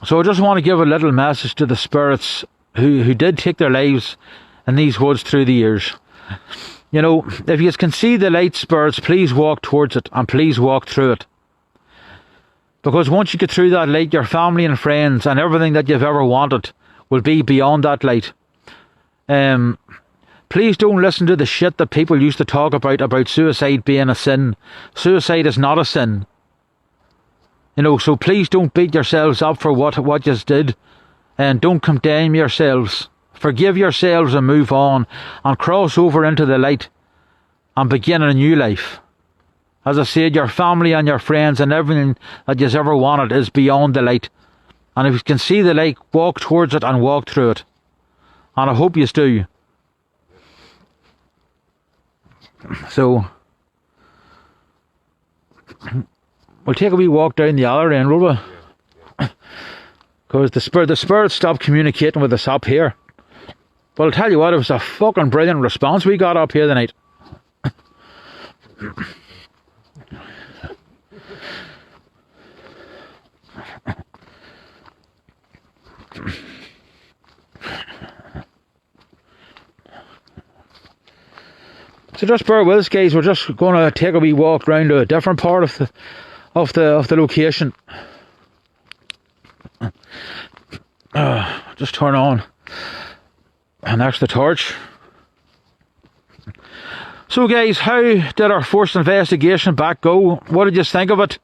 So I just want to give a little message to the spirits who did take their lives in these woods through the years. You know, if you can see the light, spirits, please walk towards it, and please walk through it. Because once you get through that light, your family and friends and everything that you've ever wanted will be beyond that light. Please don't listen to the shit that people used to talk about suicide being a sin. Suicide is not a sin. You know, so please don't beat yourselves up for what you did, and don't condemn yourselves. Forgive yourselves and move on, and cross over into the light and begin a new life. As I said, your family and your friends and everything that you've ever wanted is beyond the light. And if you can see the light, walk towards it and walk through it. And I hope you do. So we'll take a wee walk down the other end, will we? Because the spirits stopped communicating with us up here. But I'll tell you what, it was a fucking brilliant response we got up here tonight. So just bear with us, guys. We're just going to take a wee walk round to a different part of the location. Just turn on an extra torch. So, guys, how did our first investigation back go? What did you think of it?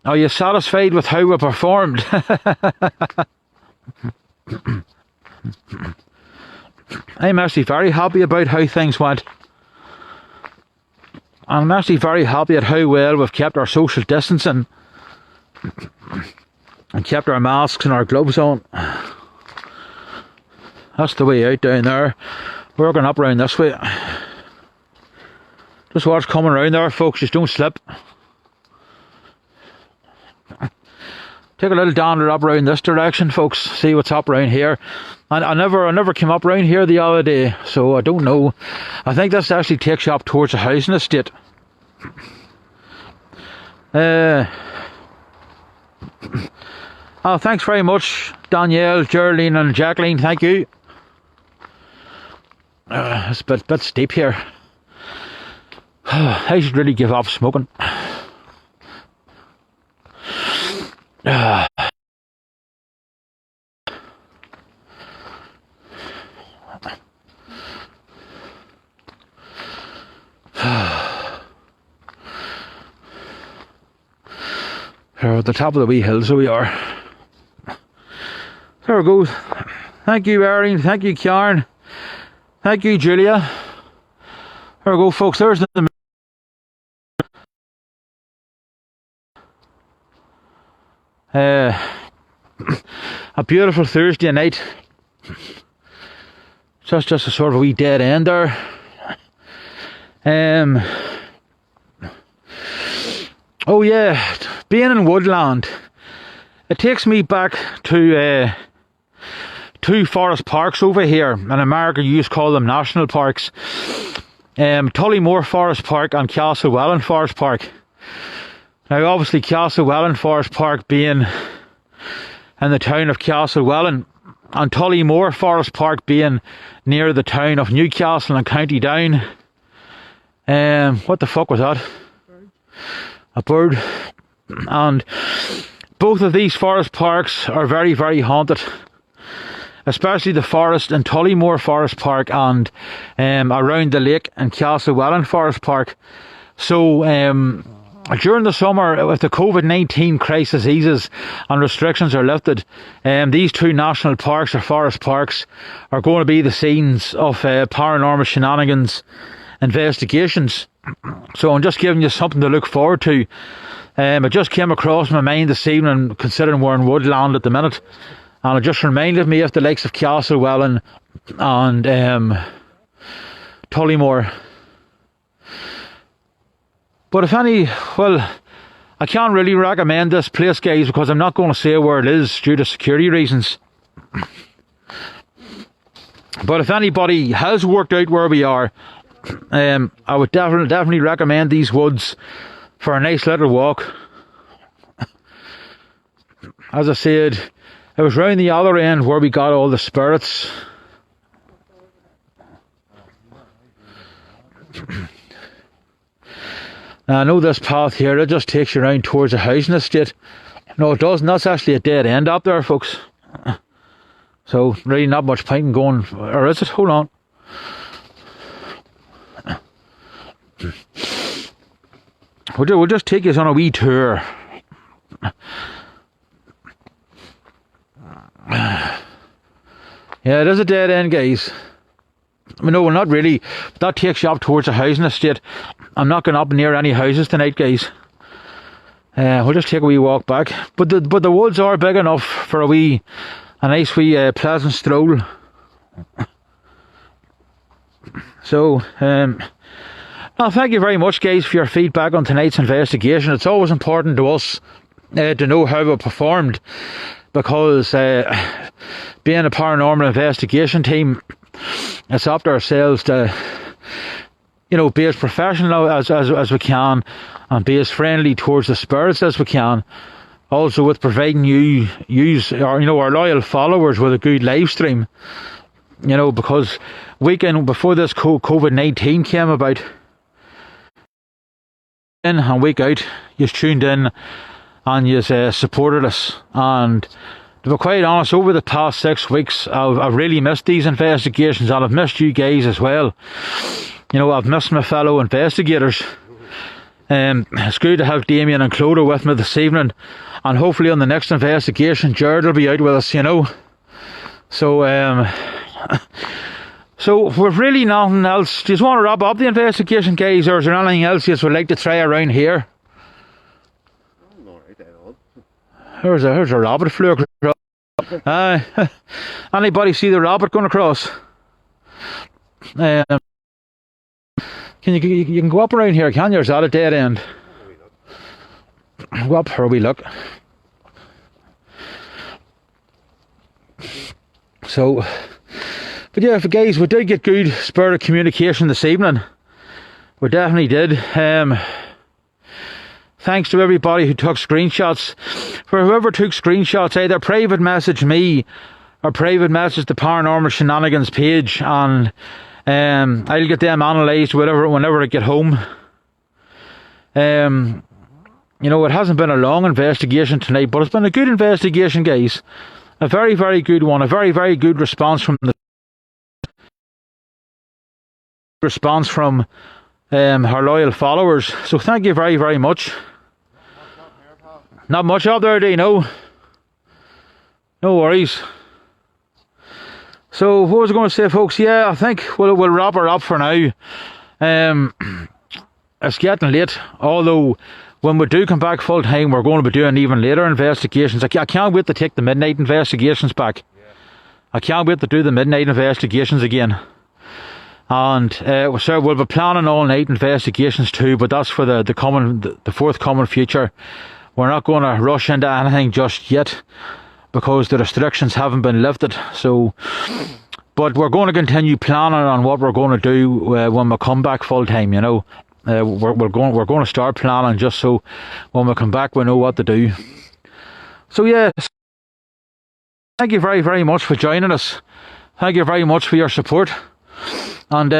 Are you satisfied with how we performed? I'm actually very happy about how things went. I'm actually very happy at how well we've kept our social distancing and kept our masks and our gloves on. That's the way out down there. We're going up around this way. Just watch coming around there, folks. Just don't slip. Take a little dander up around this direction, folks. See what's up around here. And I never came up around here the other day, so I don't know. I think this actually takes you up towards the housing estate. Oh, thanks very much, Danielle, Geraldine and Jacqueline, thank you. It's a bit steep here. I should really give up smoking. We're at the top of the wee hill, so we are. There we go. Thank you, Erin. Thank you, Karen. Thank you, Julia. There we go, folks. There's the a beautiful Thursday night. Just a sort of a wee dead end there. Oh yeah, being in Woodland, it takes me back to two forest parks over here. In America you used to call them national parks. Tullymore Forest Park and Castlewellan Forest Park. Now obviously Castlewellan Forest Park being in the town of Castlewellan, and Tullymore Forest Park being near the town of Newcastle and County Down. What the fuck was that? A bird. And both of these forest parks are very, very haunted, especially the forest in Tullymore Forest Park and around the lake in Castlewellan Forest Park. So during the summer, if the COVID-19 crisis eases and restrictions are lifted, these two national parks or forest parks are going to be the scenes of paranormal shenanigans investigations. So I'm just giving you something to look forward to. It just came across my mind this evening, considering we're in Woodland at the minute, and it just reminded me of the likes of Castlewellan and Tullymore. But if any, well, I can't really recommend this place, guys, because I'm not going to say where it is due to security reasons. But if anybody has worked out where we are, I would definitely recommend these woods for a nice little walk. As I said, it was round the other end where we got all the spirits. Now I know this path here, it just takes you around towards a housing estate. No, it doesn't. That's actually a dead end up there, folks. So really not much point in going, or is it? Hold on. We'll just take you on a wee tour. Yeah, it is a dead end, guys. No, well, not really. That takes you up towards a housing estate. I'm not going up near any houses tonight, guys. We'll just take a wee walk back. But the woods are big enough for a nice wee pleasant stroll. So, well, thank you very much, guys, for your feedback on tonight's investigation. It's always important to us to know how we performed, because being a paranormal investigation team, it's up to ourselves to, you know, be as professional as we can and be as friendly towards the spirits as we can. Also with providing our loyal followers with a good live stream. You know, because weekend before this COVID-19 came about, in and week out, you tuned in and you supported us. And to be quite honest, over the past 6 weeks, I've really missed these investigations, and I've missed you guys as well. You know, I've missed my fellow investigators. It's good to have Damien and Clodagh with me this evening, and hopefully on the next investigation, Jared will be out with us, you know. So, so we've really nothing else. Do you just want to wrap up the investigation, guys, or is there anything else you would like to try around here? There's a rabbit flew across. Anybody see the rabbit going across? You can go up around here, can you? Or is that a dead end? Go up here, we look. So, but yeah, guys, we did get good spirit of communication this evening. We definitely did. thanks to everybody who took screenshots. For whoever took screenshots, either private message me or private message the Paranormal Shenanigans page, and I'll get them analysed whenever I get home. You know, it hasn't been a long investigation tonight, but it's been a good investigation, guys. A very, very good one. A very, very good response from her loyal followers. So thank you very, very much. Not much up there, do you know? No worries. So what was I going to say, folks? Yeah, I think we'll wrap her up for now. It's getting late, although when we do come back full time, we're going to be doing even later investigations. I can't wait to take the midnight investigations back. I can't wait to do the midnight investigations again. And so we'll be planning all night investigations too, but that's for the forthcoming future. We're not going to rush into anything just yet because the restrictions haven't been lifted. So, but we're going to continue planning on what we're going to do when we come back full time. You know, we're going to start planning just so when we come back we know what to do. So yeah, thank you very, very much for joining us. Thank you very much for your support, and